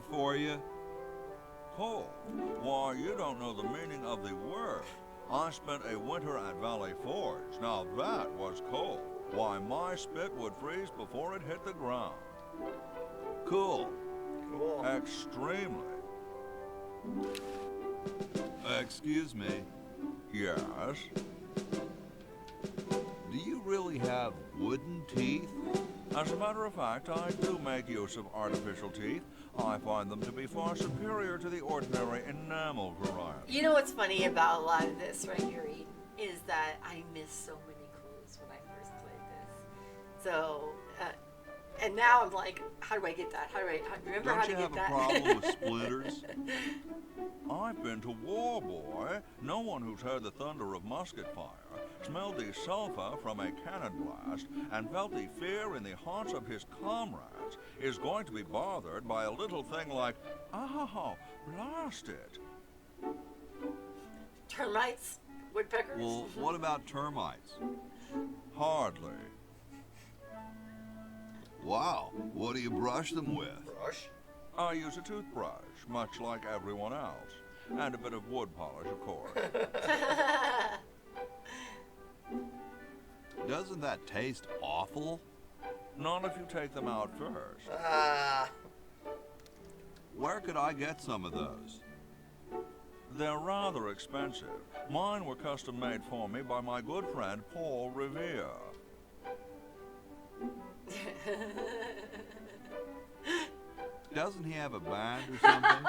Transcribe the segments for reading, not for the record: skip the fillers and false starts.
For you? Cold? Why, you don't know the meaning of the word. I spent a winter at Valley Forge. Now that was cold. Why, my spit would freeze before it hit the ground. Cool. Cool. Extremely. Excuse me. Yes? Do you really have wooden teeth? As a matter of fact, I do make use of artificial teeth. I find them to be far superior to the ordinary enamel variety. You know what's funny about a lot of this right here, Eden, is that I missed so many clues when I first played this. So, and now I'm like, how do I get that? Remember Don't how to you get have that? a problem with splitters? I've been to war, boy. No one who's heard the thunder of musket fire, smelled the sulfur from a cannon blast, and felt the fear in the hearts of his comrades is going to be bothered by a little thing like, oh, blast it. Termites? Woodpeckers? Well, what about termites? Hardly. Wow, what do you brush them with? Brush? I use a toothbrush, much like everyone else. And a bit of wood polish, of course. Doesn't that taste awful? Not if you take them out first. Where could I get some of those? They're rather expensive. Mine were custom made for me by my good friend Paul Revere. Doesn't he have a band or something?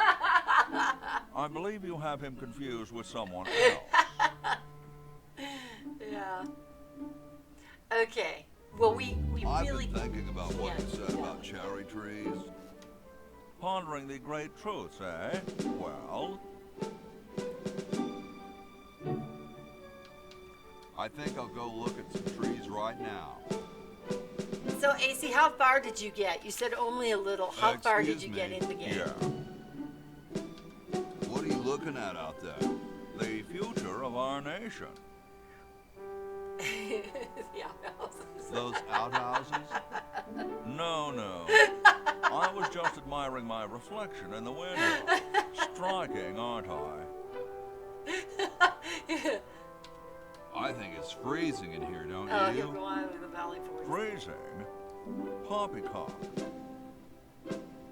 I believe you have him confused with someone else. Yeah. Okay. Well, we I've really... been thinking about what you said yeah. about cherry trees. Pondering the great truths, eh? Well, I think I'll go look at some trees right now. So, AC, how far did you get? You said only a little. How far did you get in the game? Yeah. What are you looking at out there? The future of our nation. The outhouses. Those outhouses? No. I was just admiring my reflection in the window. Striking, aren't I? I think it's freezing in here, don't Oh, you? he'll go on with the Valley Forge. Freezing? Poppycock.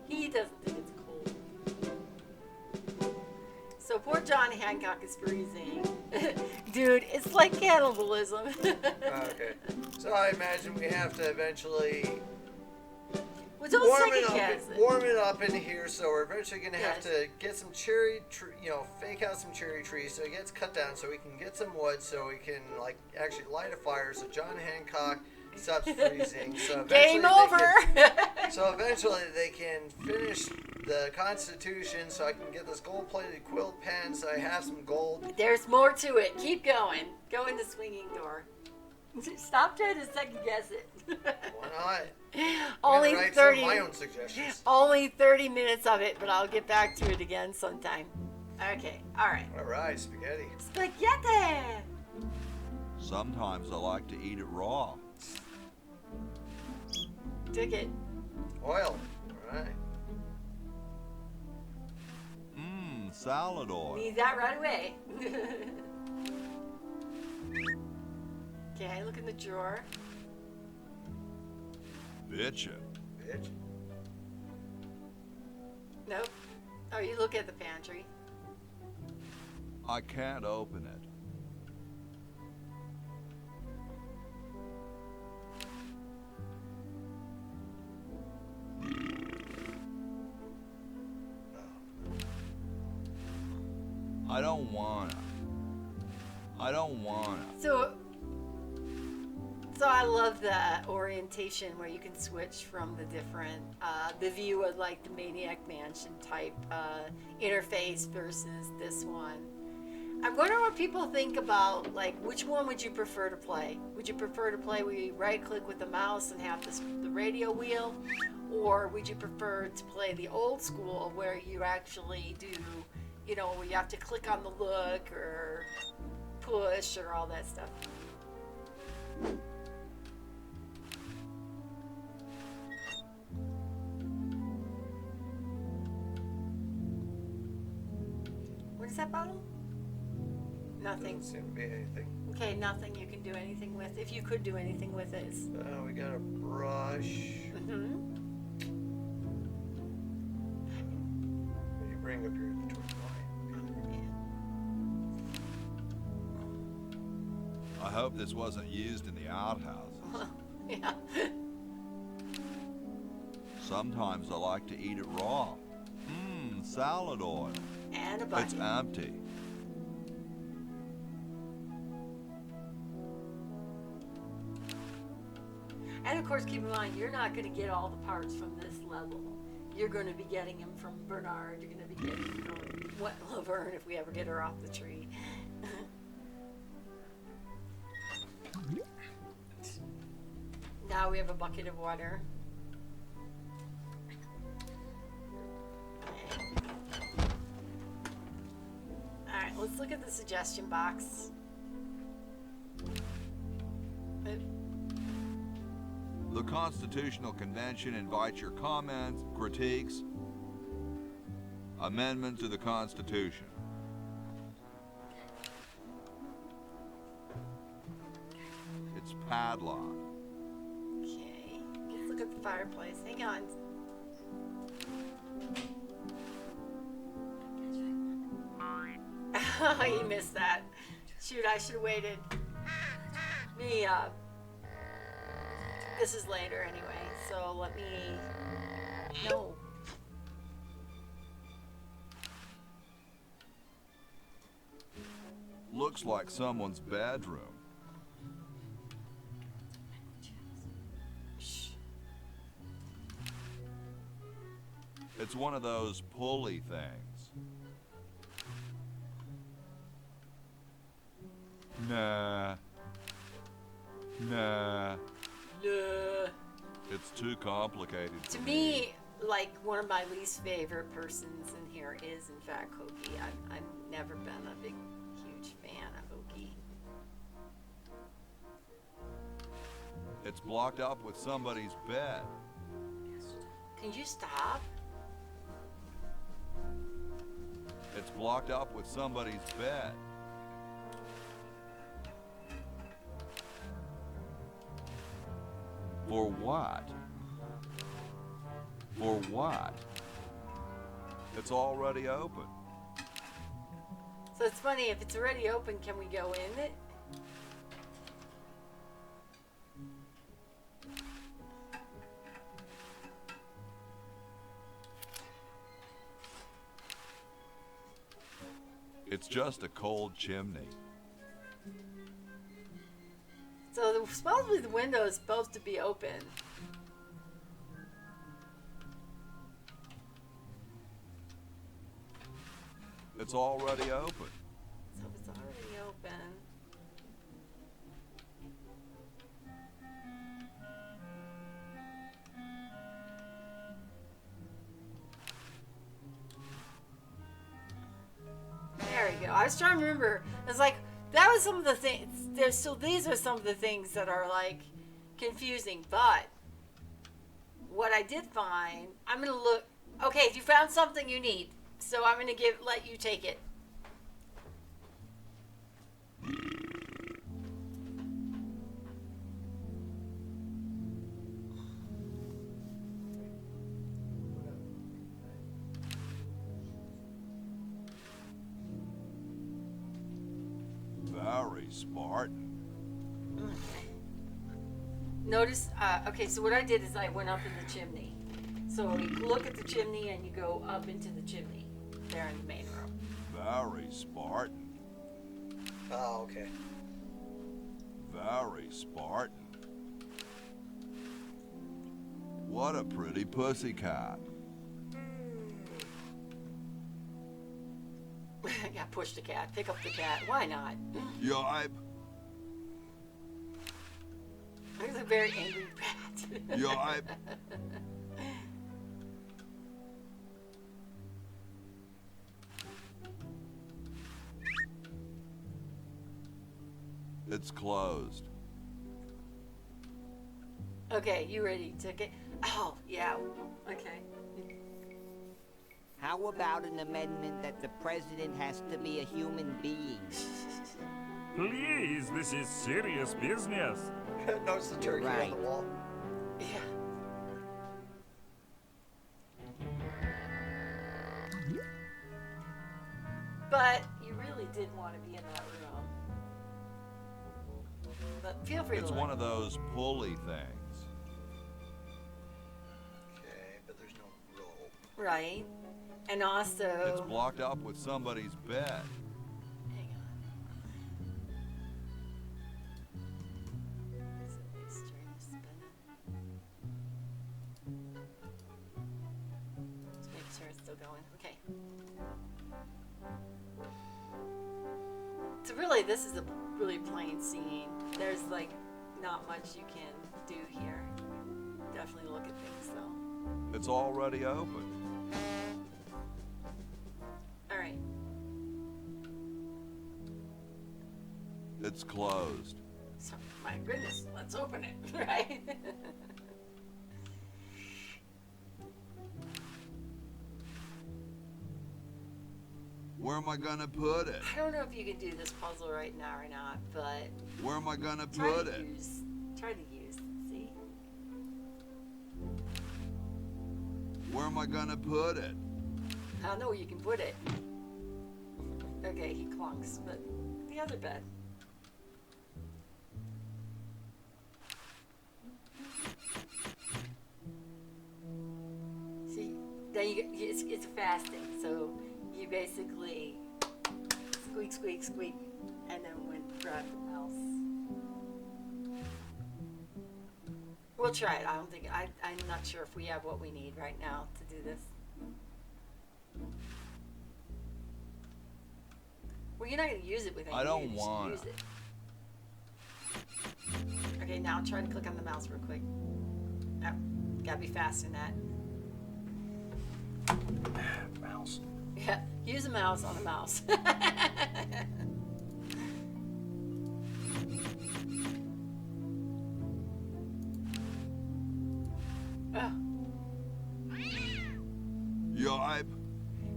He doesn't think it's cold. So poor John Hancock is freezing. Dude, it's like cannibalism. Okay. So I imagine we have to eventually Well, don't second guess it. warm it up in here. So we're eventually going to have Yes. to get some fake out some cherry trees so it gets cut down so we can get some wood so we can actually light a fire so John Hancock stops freezing. So Game over. So eventually they can finish the Constitution so I can get this gold-plated quilt pen so I have some gold. There's more to it. Keep going. Go in the swinging door. Stop trying to second guess it. Why not? Only I'm gonna write 30. some of my own suggestions. Only 30 minutes of it, but I'll get back to it again sometime. Okay. All right. All right, spaghetti. Spaghetti. Sometimes I like to eat it raw. Took it. Oil. All right. Salad oil. Need that right away. Okay, look in the drawer. Bitchin'. Bitch. Nope. Oh, you look at the pantry. I can't open it. I don't wanna. So I love the orientation where you can switch from the different, the view of like the Maniac Mansion type interface versus this one. I'm wondering what people think about, like, which one would you prefer to play? Would you prefer to play where you right click with the mouse and have the radio wheel? Or would you prefer to play the old school where you actually do, where you have to click on the look or push or all that stuff? is that bottle? Nothing. Doesn't seem to be anything. Okay, nothing you can do anything with. If you could do anything with it. We got a brush. Mm-hmm. You bring up your inventory line. I hope this wasn't used in the outhouses. Yeah. Sometimes I like to eat it raw. Salad oil. And a bucket. It's empty. And of course, keep in mind, you're not going to get all the parts from this level. You're going to be getting them from Bernard. You're going to be getting them from Laverne if we ever get her off the tree. Now we have a bucket of water. Alright, let's look at the suggestion box. The Constitutional Convention invites your comments, critiques, amendment to the Constitution. It's padlocked. Okay, let's look at the fireplace. Hang on. You missed that. Shoot, I should have waited. This is later anyway, so let me... No. Looks like someone's bedroom. Shh. It's one of those pulley things. Nah. Nah. It's too complicated. To me, like, one of my least favorite persons in here is, in fact, Hokey. I've never been a big, huge fan of Hokey. It's blocked up with somebody's bed. Can you stop? It's blocked up with somebody's bed. For what? For what? It's already open. So it's funny, if it's already open, can we go in it? It's just a cold chimney. So supposedly the window is supposed to be open. It's already open. So it's already open. There we go. I was trying to remember. It's like, that was some of the things. So these are some of the things that are like confusing. But what I did find, I'm gonna look. Okay, you found something you need, so I'm gonna let you take it. Very Spartan. Notice, okay, so what I did is I went up in the chimney. So you look at the chimney and you go up into the chimney there in the main room. Very Spartan. Oh, okay. Very Spartan. What a pretty pussycat. Yeah, push the cat, pick up the cat. Why not? Yipe. There's a very angry rat. Yipe. It's closed. Okay, you ready to get... Oh, yeah. Okay. How about an amendment that the president has to be a human being? Please, this is serious business. Notice the turkey on the wall. Yeah. But you really did want to be in that room. But feel free to It's look. one of those pulley things. Okay, but there's no roll. Right. And also... It's blocked up with somebody's bed. Hang on. So these strings spinning. Just make sure it's still going. Okay. So really, this is a really plain scene. There's like not much you can do here. Definitely look at things though. It's already open. All right. It's closed. So, my goodness, let's open it, right? Where am I gonna put it? I don't know if you can do this puzzle right now or not, but Where am I gonna try put to it? try to use, see? Where am I gonna put it? I don't know where you can put it. Okay, he clunks, but the other bed. See, then it's fasting, so you basically squeak, squeak, squeak, and then grab the mouse. We'll try it. I'm not sure if we have what we need right now to do this. Well, you're not going to use it with anything. I don't you just wanna. use it. Okay, now try to click on the mouse real quick. Oh, gotta be faster than that. Mouse. Yeah, use a mouse on a mouse. Oh, Yipe.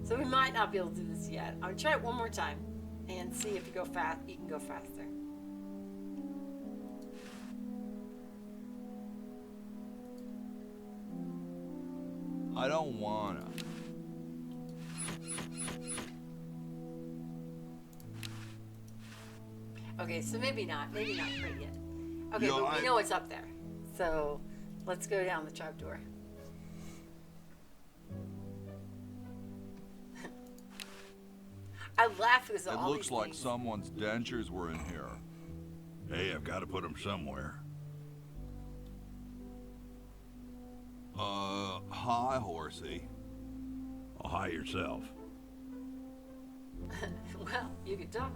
so we might not be able to do this yet. I'll try it one more time and see if you go fast. You can go faster. I don't wanna. Okay, so maybe not quite yet. Okay, Yo, but we know it's up there. So let's go down the trapdoor. I laugh because It all looks these like things. someone's dentures were in here. Hey, I've got to put them somewhere. Hi, horsey. Oh, hi yourself. Well, you can talk.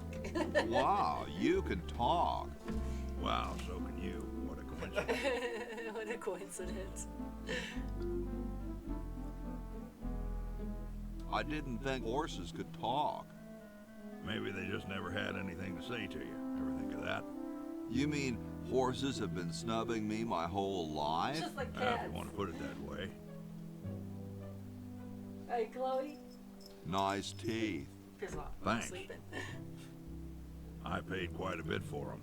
Wow, you can talk. Wow, so can you. What a coincidence. What a coincidence. I didn't think horses could talk. Maybe they just never had anything to say to you. Ever think of that? You mean horses have been snubbing me my whole life? Just like If cats. you want to put it that way. Hey, Chloe. Nice teeth. Piss off. Thanks. I'm sleeping. I paid quite a bit for them.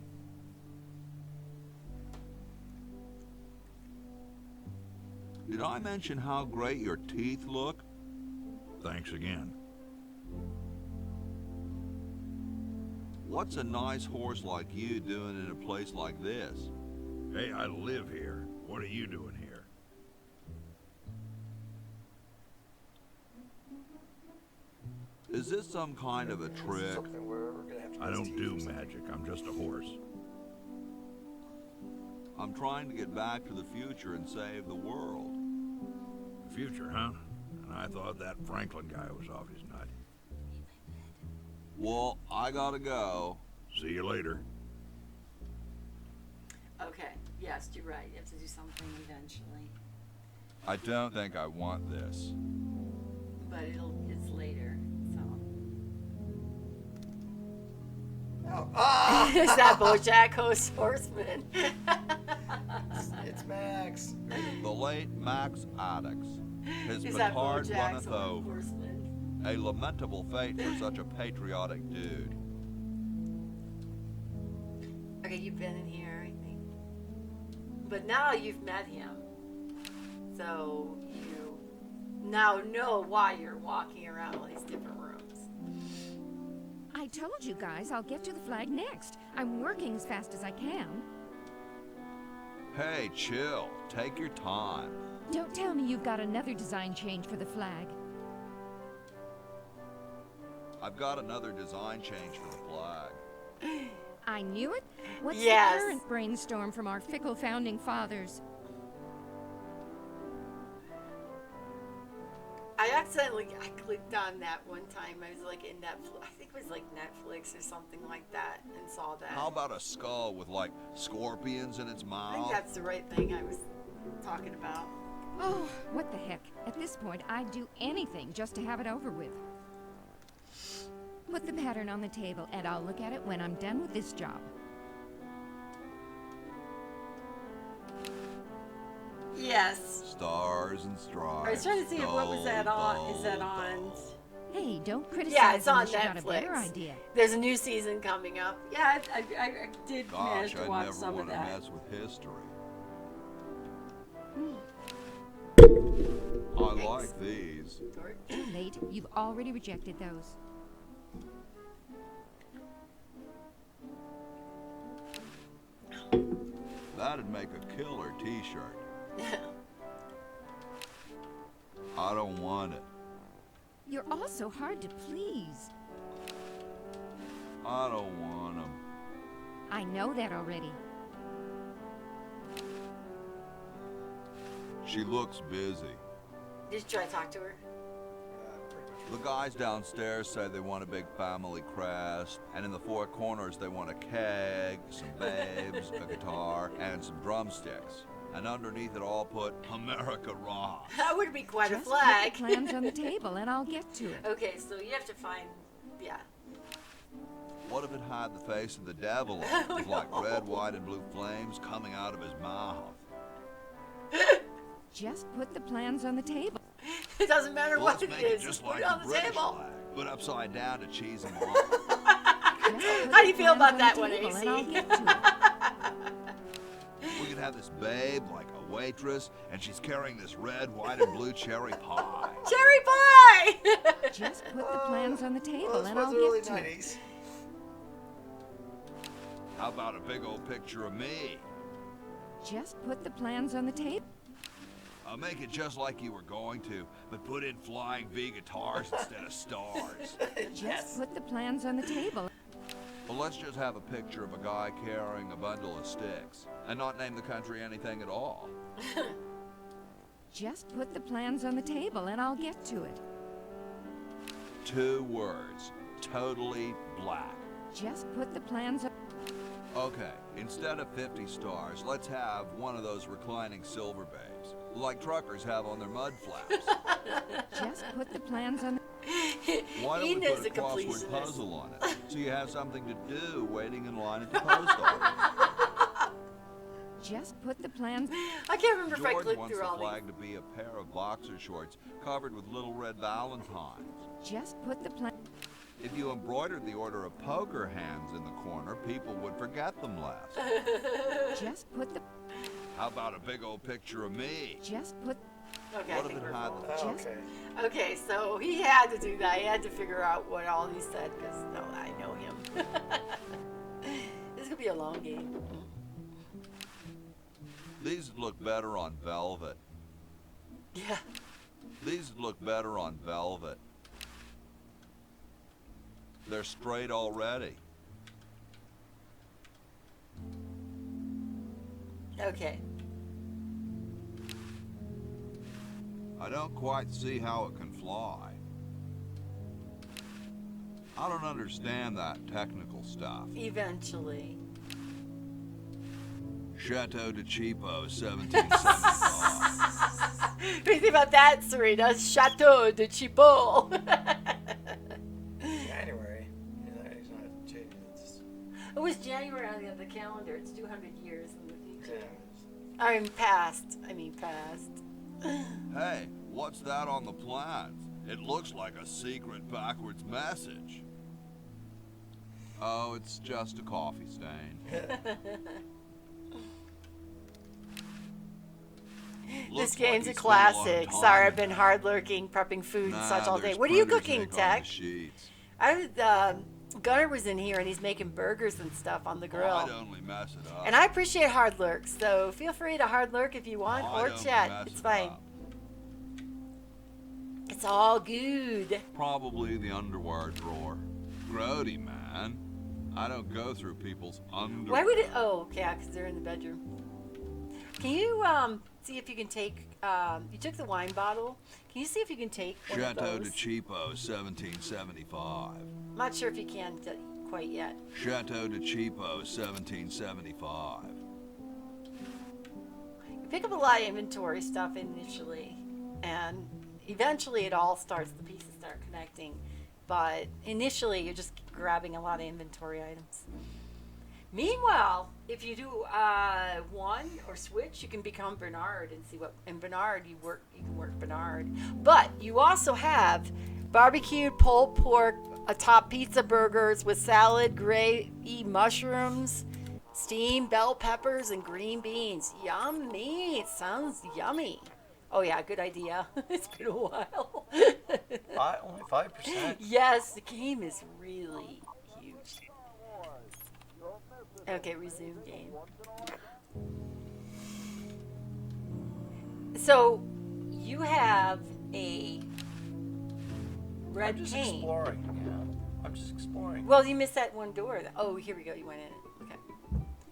Did I mention how great your teeth look? Thanks again. What's a nice horse like you doing in a place like this? Hey, I live here. What are you doing here? Is this some kind of a trick? Something we're gonna have to I don't do magic. I'm just a horse. I'm trying to get back to the future and save the world. The future, huh? And I thought that Franklin guy was off his nut. Well, I gotta go. See you later. Okay. Yes, you're right. You have to do something eventually. I don't think I want this. But it's later, so. Oh, ah! Is that BoJack Horseman? It's Max. The late Max Addix has Is been that hard BoJack's runneth over. Horseman? A lamentable fate for such a patriotic dude. Okay, you've been in here, I think. But now you've met him. So you now know why you're walking around all these different rooms. I told you guys I'll get to the flag next. I'm working as fast as I can. Hey, chill. Take your time. Don't tell me you've got another design change for the flag. I've got another design change for the flag. I knew it. What's Yes. the current brainstorm from our fickle founding fathers? I clicked on that one time. I was like in Netflix. I think it was like Netflix or something like that, and saw that. How about a skull with, like, scorpions in its I think mouth? that's the right thing I was talking about. Oh, what the heck. At this point, I'd do anything just to have it over with. Put the pattern on the table, and I'll look at it when I'm done with this job. Yes. Stars and stripes. I was trying to see if what was that on? Is that dull, on? dull. Hey, don't criticize Yeah, it's on unless you got a better Netflix. idea. There's a new season coming up. Yeah, I did manage Gosh, to I watch never some of want to that. mess with history. I Thanks. like these. Too late. You've already rejected those. That'd make a killer t-shirt. I don't want it. You're all so hard to please. I don't want them. I know that already. She looks busy. Did you try to talk to her? The guys downstairs say they want a big family crest, and in the four corners they want a keg, some babes, a guitar, and some drumsticks. And underneath it all put America Rocks. That would be quite a Just flag. put the plans on the table, and I'll get to it. Okay, so you have to find, yeah. What if it had the face of the devil on it, with like red, white, and blue flames coming out of his mouth? Just put the plans on the table. It doesn't matter Well, what let's it make is. it just Put like it on the the British table. flag, but upside down to cheese them off. Just put How do you the feel about plans that on one, the table, AC? and I'll get to it. We could have this babe like a waitress, and she's carrying this red, white, and blue cherry pie. Cherry pie! Just put the plans on the table, Well, and this I'll was early get to it. 90s. How about a big old picture of me? Just put the plans on the table. I'll make it just like you were going to, but put in flying V guitars instead of stars. Just put the plans on the table. Well, let's just have a picture of a guy carrying a bundle of sticks, and not name the country anything at all. Just put the plans on the table, and I'll get to it. 2 words. Totally black. Just put the plans on... Okay, instead of 50 stars, let's have one of those reclining silver babes, like truckers have on their mud flaps. Just put the plans on... Why don't He we knows put a the crossword completionist. puzzle on it, so you have something to do waiting in line at the post office? Just put the plans... I can't remember if I George clicked wants through the all these. flag to be a pair of boxer shorts covered with little red valentines. Just put the plan... If you embroidered the order of poker hands in the corner, people would forget them less. Just put the... How about a big old picture of me? Just put... Okay, I What if think it we're had full. the Oh, Just- okay. Okay, so he had to do that. He had to figure out what all he said because no, I know him. This could be a long game. These would look better on velvet. Yeah. These would look better on velvet. They're straight already. Okay. I don't quite see how it can fly. I don't understand that technical stuff. Eventually. Chateau de Cheapo, 1775. What do you think about that, Serena? Chateau de Chipo. January. He's not changing it. Just, It was January on the calendar. It's 200 years in the future. yeah. I mean past. Hey, what's that on the plans? It looks like a secret backwards message. Oh, it's just a coffee stain. This game's a classic. Sorry, I've been hard lurking, prepping food and such all day. What are you cooking, Tech? Gunnar was in here and he's making burgers and stuff on the grill. I'd only mess it up. And I appreciate hard lurks, so feel free to hard lurk if you want or chat. It's fine. It's all good. Probably the underwear drawer. Grody, man. I don't go through people's underwear. Why would it? Oh, okay, because they're in the bedroom. Can you see if you can take? You took the wine bottle. Can you see if you can take one of Chateau those? de Cheapo, 1775. I'm not sure if you can quite yet. Chateau de Cheapo, 1775. You pick up a lot of inventory stuff initially, and eventually it all starts. The pieces start connecting, but initially you're just grabbing a lot of inventory items. Meanwhile, if you do one or switch, you can become Bernard and see what. And Bernard, you can work Bernard, but you also have barbecued pulled pork, atop pizza burgers with salad, gravy, mushrooms, steamed bell peppers, and green beans. Yummy! It sounds yummy. Oh yeah, good idea. It's been a while. Only 5%. Yes, the game is really huge. Okay, resume game. So, you have a red I'm just paint. exploring. Yeah, I'm just exploring. Well, you missed that one door. Oh, here we go. You went in it. Okay.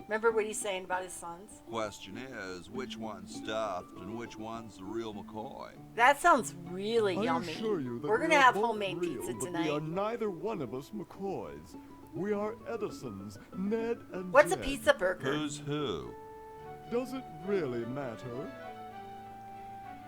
Remember what he's saying about his sons? Question is, which one's stuffed and which one's the real McCoy? That sounds really I yummy. assure you that We're we gonna are have both homemade real, pizza but tonight. We are neither one of us McCoys. We are Edisons, Ned and What's a Jed. pizza burger? Who's who? Does it really matter?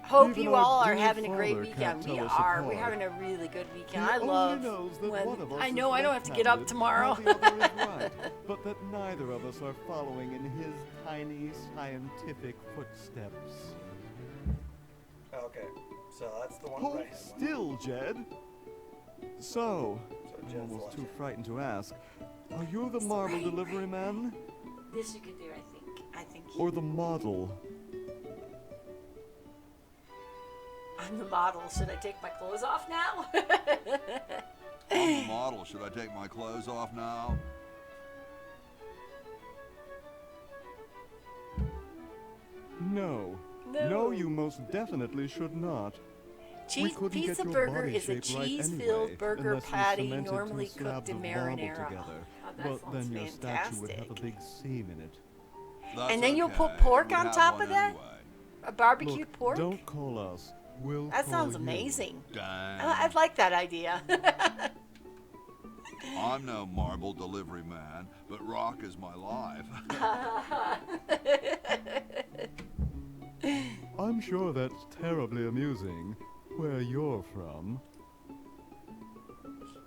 Hope Even you our all are dear having a great father weekend. can't We tell us are. apart. We're having a really good weekend. He I only love knows that when one of us I is know I don't have to get up left-handed, tomorrow. while the other is right, but that neither of us are following in his tiny scientific footsteps. Okay, so that's the one Hold right hand one. still, Jed. So, I'm Jed's almost left too hand. frightened to ask. Are you the marble delivery man? This you could do, I think. I think Or the model? I'm the model. Should I take my clothes off now? I'm the model. Should I take my clothes off now? No. No. No, you most definitely should not. We couldn't get Pizza your burger body is a shape right cheese-filled anyway, burger unless you patty cemented normally two slabs cooked in of marble marinara. together. Oh, that But sounds then your statue would have a fantastic. big seam in it. That's And then you'll put okay. pork We on have top one of that? anyway. A barbecued Look, pork? don't call us. We'll That call sounds you. amazing. Dang. I'd like that idea. I'm no marble delivery man, but rock is my life. I'm sure that's terribly amusing. Where you're from.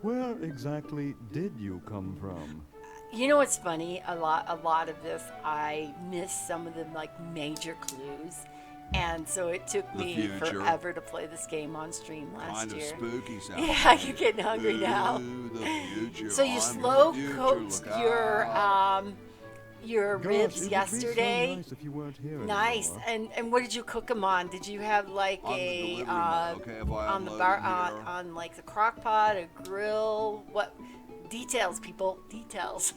Where exactly did you come from? You know what's funny? A lot of this, I missed some of the major clues, and so it took The me future. forever to play this game on stream last Kind of year. spooky sound. Yeah, you're getting hungry now. Ooh, the future. So you I'm slow the future, cooked look your Gosh, ribs it would yesterday. Be so nice if you weren't here Nice. anymore. And what did you cook them on? Did you have like I'm the a delivery man, okay, if I on the unload bar it here. on like the crock pot, a grill? What details, people? Details.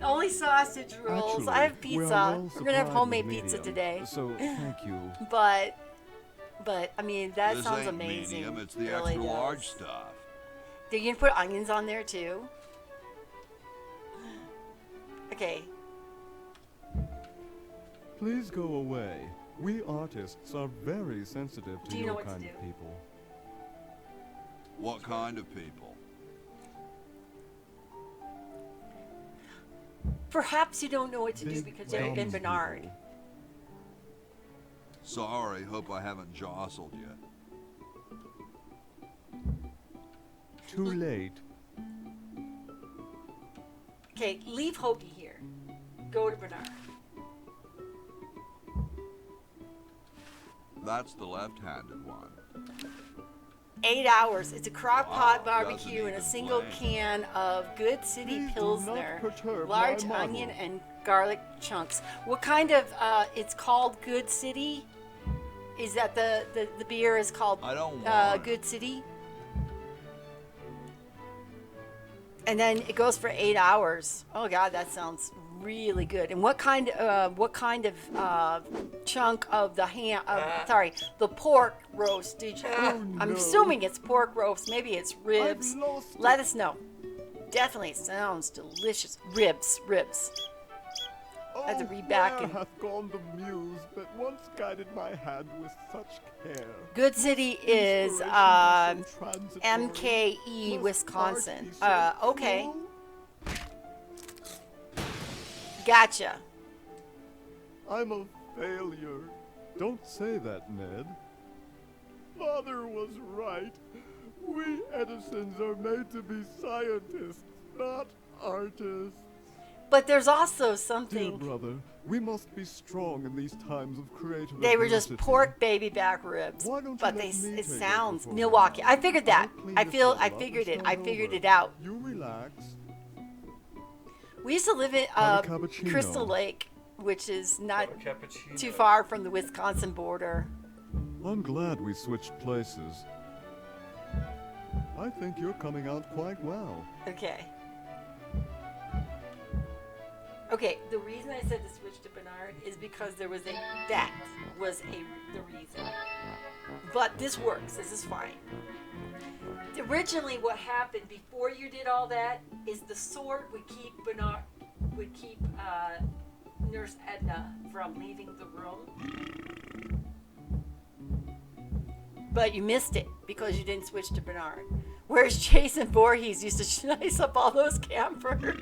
Only sausage rolls. I have Actually, we're pizza. well We're gonna have supplied homemade with pizza medium, today. So thank you. But I mean that This sounds ain't amazing. medium, it's the It really extra large does. stuff. Are you gonna put onions on there too? Okay. Please go away. We artists are very sensitive to Do you know your what to kind do? of people. What kind of people? Perhaps you don't know what to do Big because you've been dumb Bernard. people. Sorry, hope I haven't jostled you. Too late. Okay, leave Hoagie here. Go to Bernard. That's the left-handed one. 8 hours. It's a crock pot Wow, barbecue doesn't in a even single blink. can of Good City Please do Pilsner, not perturb large my onion model. and garlic chunks. What kind of, it's called Good City? Is that the beer is called I don't want Good City? And then it goes for 8 hours. Oh God, that sounds really good. And what kind of chunk of the the pork roast did you? I'm no. assuming it's pork roast. Maybe it's ribs. I've lost Let it. us know. Definitely sounds delicious. Ribs. Had to read back where and- hath gone the muse that once guided my hand with such care? Good City is Inspiration so transitory MKE, must Wisconsin. art be so Okay. cruel? Gotcha. I'm a failure. Don't say that, Ned. Father was right. We Edisons are made to be scientists, not artists. But there's also Dear something. brother, we must be strong in these times of creative They were just adversity. pork baby back ribs, Why don't you but let they me it take over sounds for a Milwaukee. while? I figured that. I'll clean I the feel I table up figured and it. I start figured over. it out. You relax. We used to live in Have a cappuccino. Crystal Lake, which is not Have a cappuccino. too far from the Wisconsin border. I'm glad we switched places. I think you're coming out quite well. Okay. Okay, the reason I said to switch to Bernard is because the reason. But this works. This is fine. Originally, what happened before you did all that is the sword would keep Nurse Edna from leaving the room. But you missed it because you didn't switch to Bernard. Whereas Jason Voorhees used to slice up all those campers.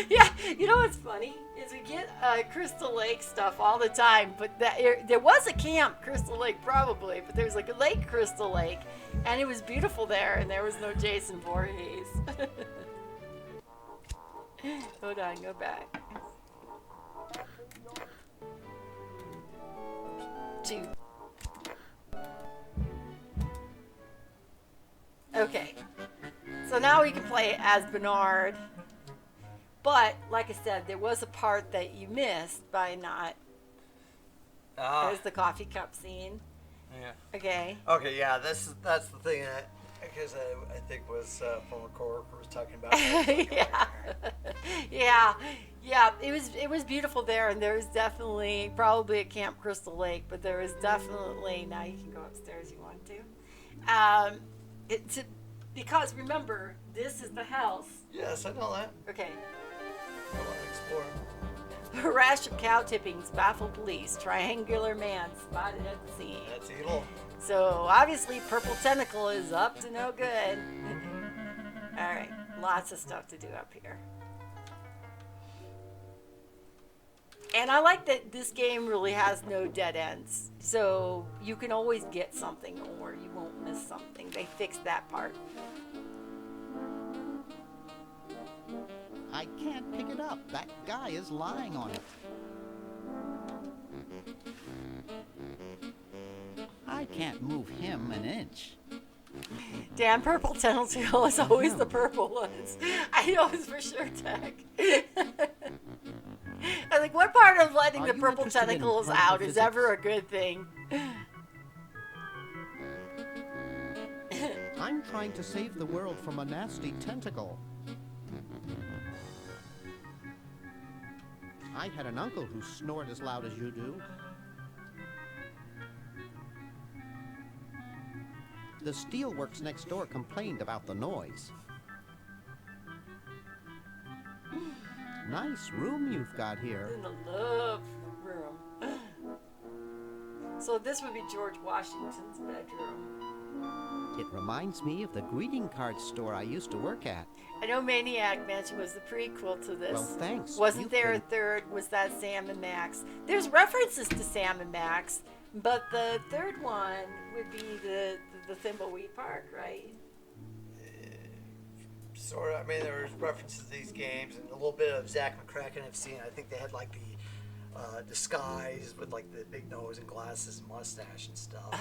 Yeah, you know what's funny is we get Crystal Lake stuff all the time, but there was a camp Crystal Lake probably, but there was like a lake Crystal Lake, and it was beautiful there, and there was no Jason Voorhees. Hold on, go back. Two. Okay, so now we can play as Bernard, but like I said, there was a part that you missed by not. There's the coffee cup scene. Yeah. Okay. Okay, yeah, that's the thing that, because I think was from a coworker was talking about. yeah. It was beautiful there, and there was definitely probably at Camp Crystal Lake, but there was definitely now you can go upstairs if you want to. Because remember, this is the house. Yes, I know that. Okay. I want to explore. A rash of cow tippings baffle police. Triangular man spotted at the scene. That's evil. So obviously, Purple Tentacle is up to no good. All right, lots of stuff to do up here. And I like that this game really has no dead ends. So you can always get something or you won't miss something. They fixed that part. I can't pick it up. That guy is lying on it. I can't move him an inch. Damn, Purple Tentacle is always the purple ones. I know it's for sure, Tech. I think what part of letting Are the you purple interested in tentacles particle out is physics? ever a good thing. I'm trying to save the world from a nasty tentacle. I had an uncle who snored as loud as you do. The steelworks next door complained about the noise. Nice room you've got here. In the love room. So this would be George Washington's bedroom. It reminds me of the greeting card store I used to work at. I know Maniac Mansion was the prequel to this. Well, thanks. Wasn't You've there a been- third? Was that Sam and Max? There's references to Sam and Max, but the third one would be the Thimbleweed Park, right? Sort of. I mean, there was references to these games and a little bit of Zach McCracken I've seen. I think they had like disguise with like the big nose and glasses and mustache and stuff.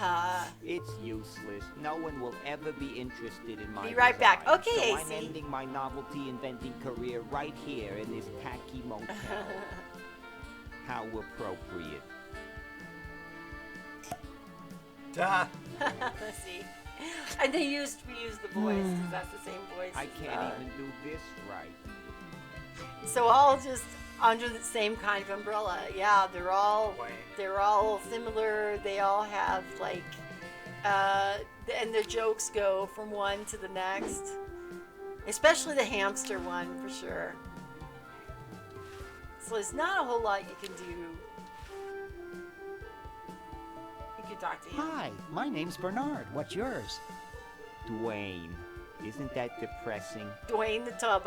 It's useless. No one will ever be interested in my Be right back. design. Okay, so I'm AC. ending my novelty inventing career right here in this tacky motel. How appropriate. Duh. Let's see. And we used the voice because that's the same voice. I as, can't even do this right. So all just under the same kind of umbrella. Yeah, they're all similar. They all have like, and their jokes go from one to the next. Especially the hamster one for sure. So there's not a whole lot you can do. You could talk to him. Hi, my name's Bernard. What's yours? Dwayne, isn't that depressing? Dwayne the Tub.